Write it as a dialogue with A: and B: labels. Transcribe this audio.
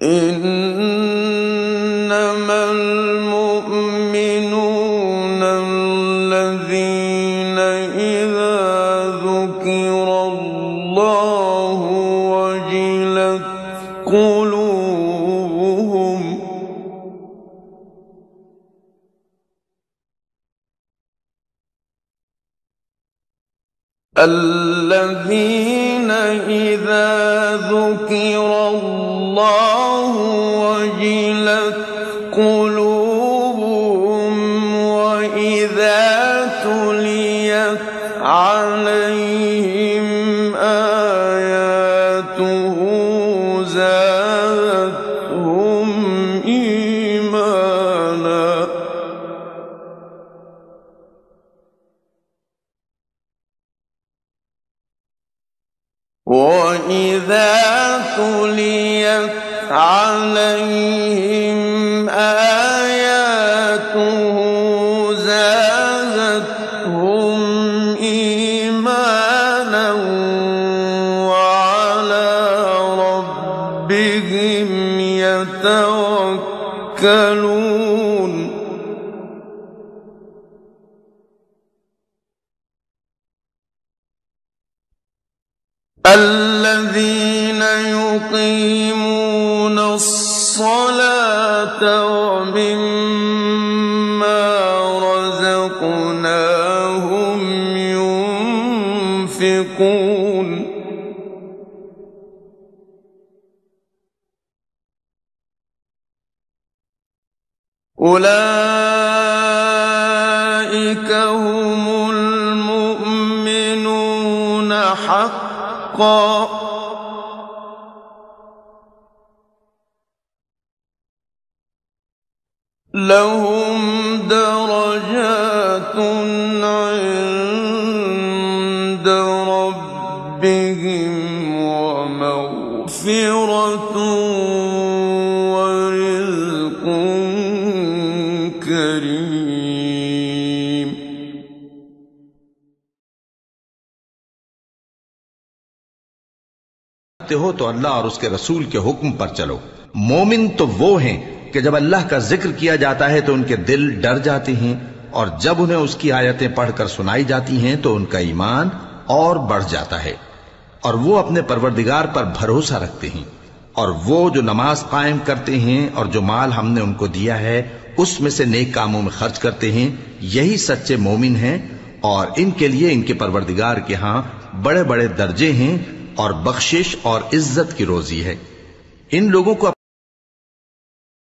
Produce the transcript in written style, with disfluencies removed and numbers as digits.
A: إنما المؤمنون الذين إذا ذكر الله وجلت قلوبهم الذين إذا ذكر الله وجلت قلوبهم وإذا تليت عليهم آياته زادتهم إيمانا وإذا تليت عليهم آياته زادتهم إيمانا وعلى ربهم يتوكلون الذين يقيمون الصلاة ومما رزقناهم ينفقون أولئك هم المؤمنون حقا لهم درجات عند ربهم ومغفرة ورزق كريم
B: हो तो अल्लाह और उसके रसूल के हुक्म पर चलो। मोमिन तो वो हैं कि जब अल्लाह का जिक्र किया जाता है तो उनके दिल डर जाते हैं और जब उन्हें उसकी आयतें पढ़कर सुनाई जाती हैं तो उनका ईमान और बढ़ जाता है और वो अपने परवरदिगार पर भरोसा रखते हैं और वो जो नमाज कायम करते हैं और जो माल हमने उनको दिया है उसमें से नेक कामों में खर्च करते हैं, यही सच्चे मोमिन हैं और इनके लिए इनके परवरदिगार के हां बड़े बड़े दर्जे हैं और बख्शिश और इज्जत की रोजी है। इन लोगों को